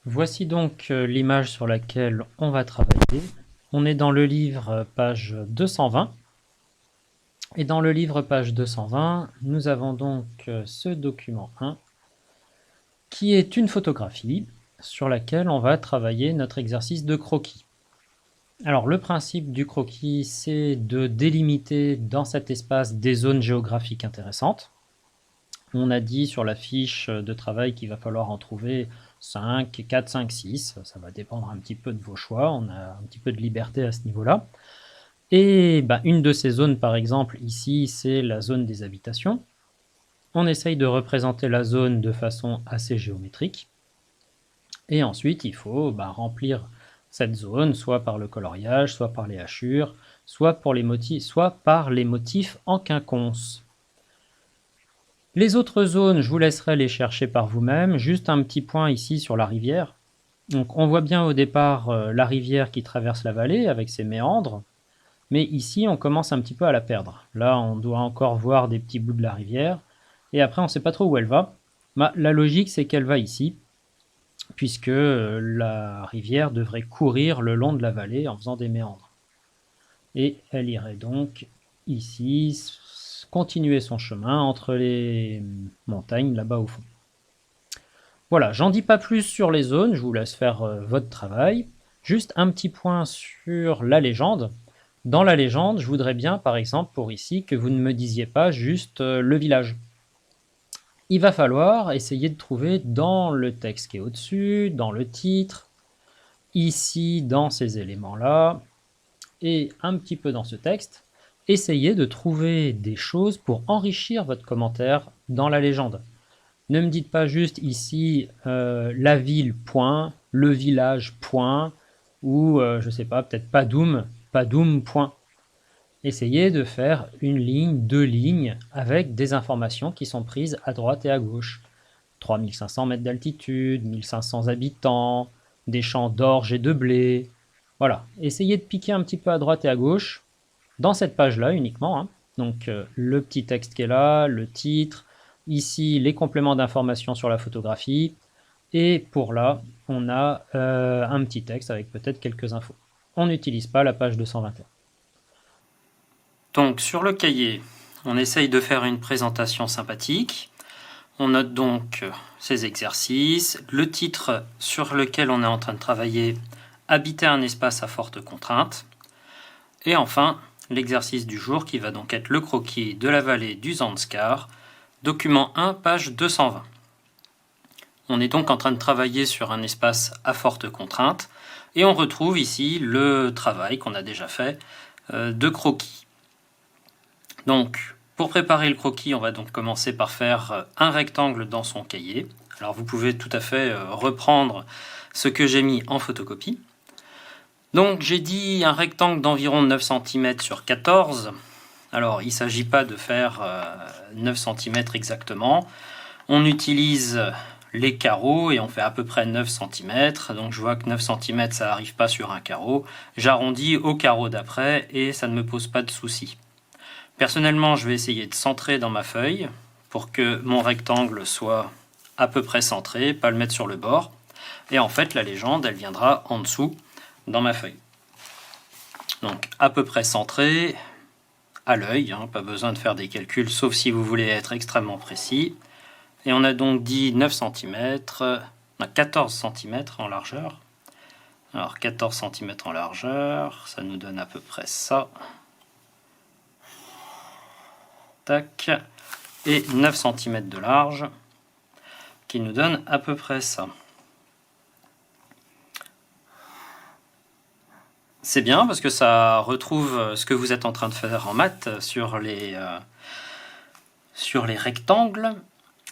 Voici donc l'image sur laquelle on va travailler. On est dans le livre page 220. Et dans le livre page 220, nous avons donc ce document 1 qui est une photographie sur laquelle on va travailler notre exercice de croquis. Alors le principe du croquis, c'est de délimiter dans cet espace des zones géographiques intéressantes. On a dit sur la fiche de travail qu'il va falloir en trouver 5, 4, 5, 6. Ça va dépendre un petit peu de vos choix. On a un petit peu de liberté à ce niveau-là. Et une de ces zones, par exemple, ici, c'est la zone des habitations. On essaye de représenter la zone de façon assez géométrique. Et ensuite, il faut remplir cette zone, soit par le coloriage, soit par les hachures, soit par les motifs en quinconce. Les autres zones, je vous laisserai les chercher par vous-même. Juste un petit point ici sur la rivière. Donc on voit bien au départ la rivière qui traverse la vallée avec ses méandres. Mais ici, on commence un petit peu à la perdre. Là, on doit encore voir des petits bouts de la rivière. Et après, on ne sait pas trop où elle va. La logique, c'est qu'elle va ici, puisque la rivière devrait courir le long de la vallée en faisant des méandres. Et elle irait donc ici continuer son chemin entre les montagnes là-bas au fond. Voilà, j'en dis pas plus sur les zones, je vous laisse faire votre travail. Juste un petit point sur la légende. Dans la légende, je voudrais bien, par exemple, pour ici, que vous ne me disiez pas juste le village. Il va falloir essayer de trouver dans le texte qui est au-dessus, dans le titre, ici, dans ces éléments-là, et un petit peu dans ce texte, essayez de trouver des choses pour enrichir votre commentaire dans la légende. Ne me dites pas juste ici la ville, point, le village, point, ou je sais pas, peut-être Padoum, point. Essayez de faire une ligne, deux lignes, avec des informations qui sont prises à droite et à gauche. 3500 mètres d'altitude, 1500 habitants, des champs d'orge et de blé. Voilà, essayez de piquer un petit peu à droite et à gauche, dans cette page-là uniquement. Donc le petit texte qui est là, le titre, ici les compléments d'information sur la photographie, et pour là, on a un petit texte avec peut-être quelques infos. On n'utilise pas la page 221. Donc sur le cahier, on essaye de faire une présentation sympathique. On note donc ces exercices, le titre sur lequel on est en train de travailler, habiter un espace à forte contrainte, et enfin l'exercice du jour qui va donc être le croquis de la vallée du Zanskar, document 1, page 220. On est donc en train de travailler sur un espace à forte contrainte, et on retrouve ici le travail qu'on a déjà fait de croquis. Donc, pour préparer le croquis, on va donc commencer par faire un rectangle dans son cahier. Alors vous pouvez tout à fait reprendre ce que j'ai mis en photocopie. Donc j'ai dit un rectangle d'environ 9 cm sur 14. Alors il ne s'agit pas de faire 9 cm exactement. On utilise les carreaux et on fait à peu près 9 cm. Donc je vois que 9 cm ça n'arrive pas sur un carreau. J'arrondis au carreau d'après et ça ne me pose pas de souci. Personnellement, je vais essayer de centrer dans ma feuille pour que mon rectangle soit à peu près centré, pas le mettre sur le bord. Et en fait, la légende, elle viendra en dessous dans ma feuille. Donc, à peu près centré, à l'œil, pas besoin de faire des calculs, sauf si vous voulez être extrêmement précis. Et on a donc dit 9 cm, 14 cm en largeur. Alors, 14 cm en largeur, ça nous donne à peu près ça. Tac, et 9 cm de large, qui nous donne à peu près ça. C'est bien parce que ça retrouve ce que vous êtes en train de faire en maths sur les rectangles.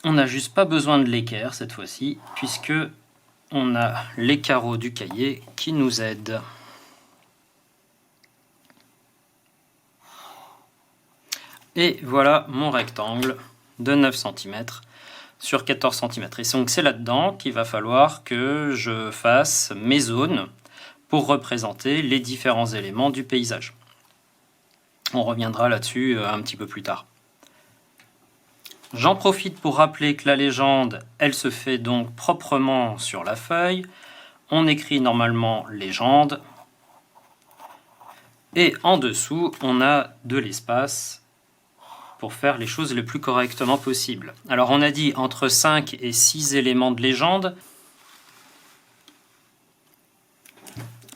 On n'a juste pas besoin de l'équerre cette fois-ci, puisque on a les carreaux du cahier qui nous aident. Et voilà mon rectangle de 9 cm sur 14 cm. Et donc c'est là-dedans qu'il va falloir que je fasse mes zones pour représenter les différents éléments du paysage. On reviendra là-dessus un petit peu plus tard. J'en profite pour rappeler que la légende, elle se fait donc proprement sur la feuille. On écrit normalement légende. Et en dessous, on a de l'espace pour faire les choses le plus correctement possible. Alors on a dit entre 5 et 6 éléments de légende.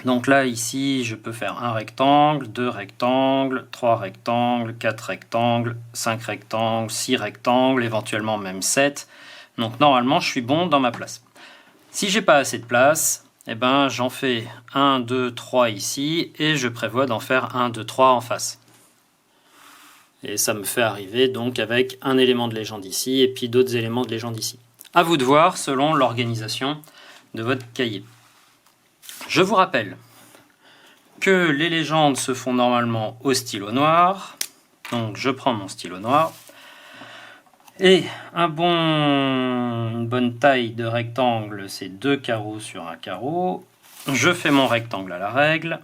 Donc là, ici, je peux faire un rectangle, 2 rectangles, 3 rectangles, 4 rectangles, 5 rectangles, 6 rectangles, éventuellement même 7. Donc normalement, je suis bon dans ma place. Si j'ai pas assez de place, eh ben, j'en fais 1, 2, 3 ici, et je prévois d'en faire 1, 2, 3 en face. Et ça me fait arriver donc avec un élément de légende ici, et puis d'autres éléments de légende ici. À vous de voir selon l'organisation de votre cahier. Je vous rappelle que les légendes se font normalement au stylo noir. Donc je prends mon stylo noir. Et une bonne taille de rectangle, c'est 2 carreaux sur un carreau. Je fais mon rectangle à la règle,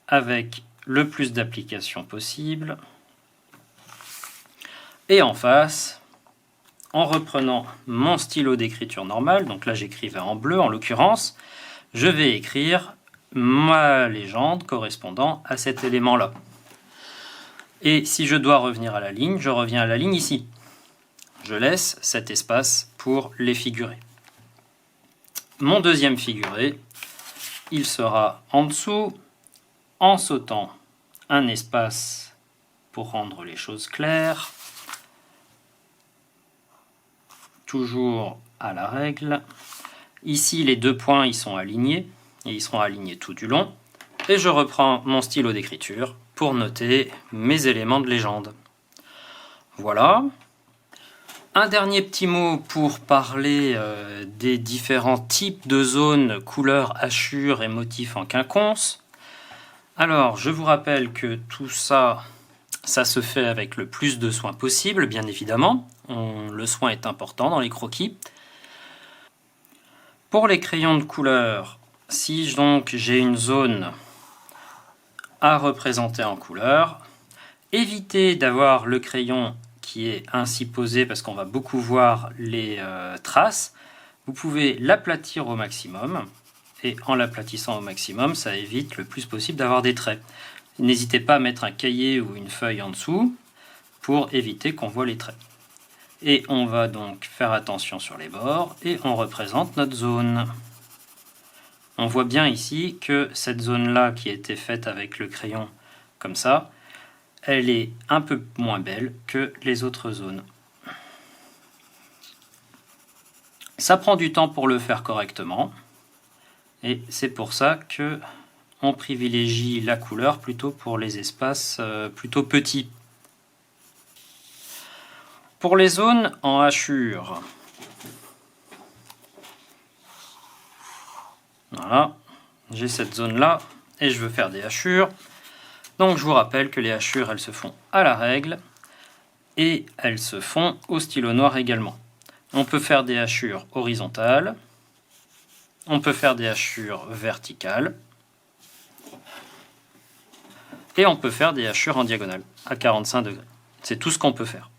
avec le plus d'applications possible. Et en face, en reprenant mon stylo d'écriture normale, donc là j'écrivais en bleu en l'occurrence, je vais écrire ma légende correspondant à cet élément-là. Et si je dois revenir à la ligne, je reviens à la ligne ici. Je laisse cet espace pour les figurer. Mon deuxième figuré, il sera en dessous, en sautant un espace pour rendre les choses claires. Toujours à la règle. Ici, les 2 points, ils sont alignés, et ils seront alignés tout du long. Et je reprends mon stylo d'écriture pour noter mes éléments de légende. Voilà. Un dernier petit mot pour parler des différents types de zones, couleurs, hachures et motifs en quinconce. Alors, je vous rappelle que tout ça, ça se fait avec le plus de soin possible, bien évidemment. Le soin est important dans les croquis. Pour les crayons de couleur, si donc j'ai une zone à représenter en couleur, évitez d'avoir le crayon qui est ainsi posé parce qu'on va beaucoup voir les traces. Vous pouvez l'aplatir au maximum, et en l'aplatissant au maximum, ça évite le plus possible d'avoir des traits. N'hésitez pas à mettre un cahier ou une feuille en dessous pour éviter qu'on voit les traits. Et on va donc faire attention sur les bords et on représente notre zone. On voit bien ici que cette zone-là qui a été faite avec le crayon comme ça, elle est un peu moins belle que les autres zones. Ça prend du temps pour le faire correctement et c'est pour ça que on privilégie la couleur plutôt pour les espaces plutôt petits. Pour les zones en hachure, voilà, j'ai cette zone-là et je veux faire des hachures. Donc je vous rappelle que les hachures, elles se font à la règle et elles se font au stylo noir également. On peut faire des hachures horizontales, on peut faire des hachures verticales et on peut faire des hachures en diagonale à 45 degrés. C'est tout ce qu'on peut faire.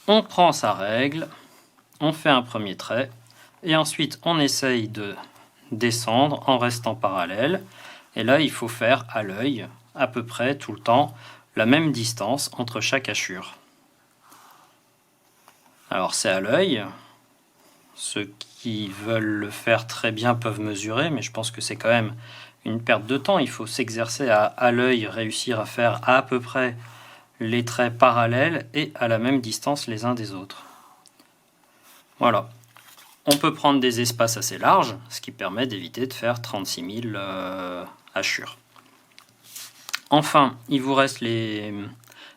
On prend sa règle, on fait un premier trait, et ensuite on essaye de descendre en restant parallèle. Et là, il faut faire à l'œil, à peu près tout le temps, la même distance entre chaque hachure. Alors c'est à l'œil. Ceux qui veulent le faire très bien peuvent mesurer, mais je pense que c'est quand même une perte de temps. Il faut s'exercer à l'œil, réussir à faire à peu près les traits parallèles et à la même distance les uns des autres. Voilà. On peut prendre des espaces assez larges, ce qui permet d'éviter de faire 36 000 hachures. Enfin, il vous reste les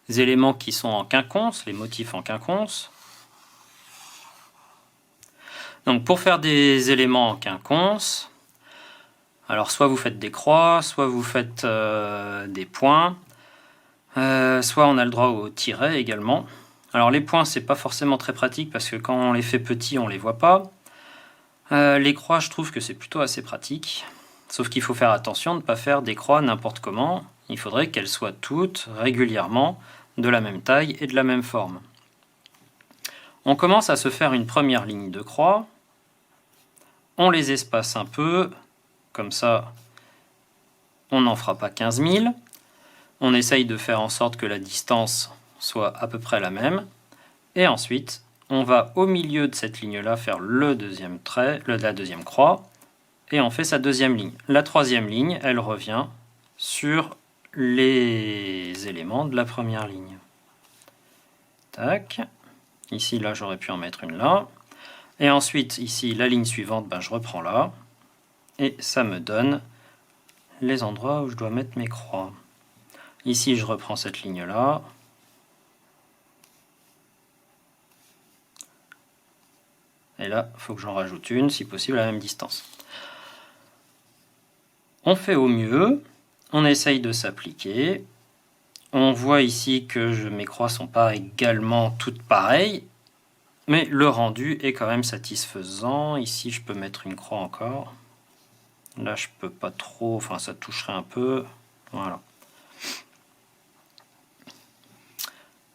éléments qui sont en quinconce, les motifs en quinconce. Donc pour faire des éléments en quinconce, alors soit vous faites des croix, soit vous faites des points, soit on a le droit au tiret également. Alors les points, c'est pas forcément très pratique parce que quand on les fait petits, on les voit pas. Les croix, je trouve que c'est plutôt assez pratique. Sauf qu'il faut faire attention de ne pas faire des croix n'importe comment. Il faudrait qu'elles soient toutes régulièrement de la même taille et de la même forme. On commence à se faire une première ligne de croix. On les espace un peu, comme ça on n'en fera pas 15 000. On essaye de faire en sorte que la distance soit à peu près la même. Et ensuite, on va au milieu de cette ligne-là faire le deuxième trait, la deuxième croix, et on fait sa deuxième ligne. La troisième ligne, elle revient sur les éléments de la première ligne. Tac. Ici, là, j'aurais pu en mettre une là. Et ensuite, ici, la ligne suivante, je reprends là. Et ça me donne les endroits où je dois mettre mes croix. Ici, je reprends cette ligne-là. Et là, il faut que j'en rajoute une, si possible à la même distance. On fait au mieux, on essaye de s'appliquer. On voit ici que mes croix ne sont pas également toutes pareilles, mais le rendu est quand même satisfaisant. Ici, je peux mettre une croix encore. Là, je peux pas trop, enfin ça toucherait un peu. Voilà.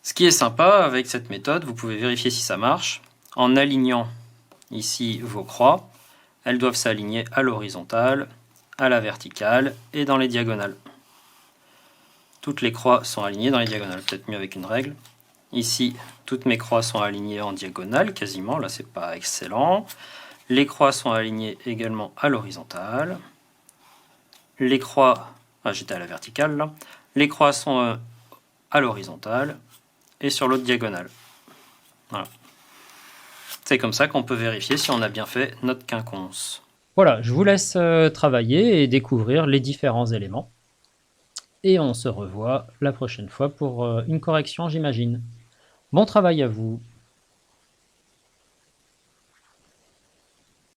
Ce qui est sympa avec cette méthode, vous pouvez vérifier si ça marche en alignant ici vos croix. Elles doivent s'aligner à l'horizontale, à la verticale et dans les diagonales. Toutes les croix sont alignées dans les diagonales, peut-être mieux avec une règle. Ici, toutes mes croix sont alignées en diagonale, quasiment, là c'est pas excellent. Les croix sont alignées également à l'horizontale. Les croix, j'étais à la verticale là. Les croix sont à l'horizontale et sur l'autre diagonale. Voilà. C'est comme ça qu'on peut vérifier si on a bien fait notre quinconce. Voilà, je vous laisse travailler et découvrir les différents éléments. Et on se revoit la prochaine fois pour une correction, j'imagine. Bon travail à vous!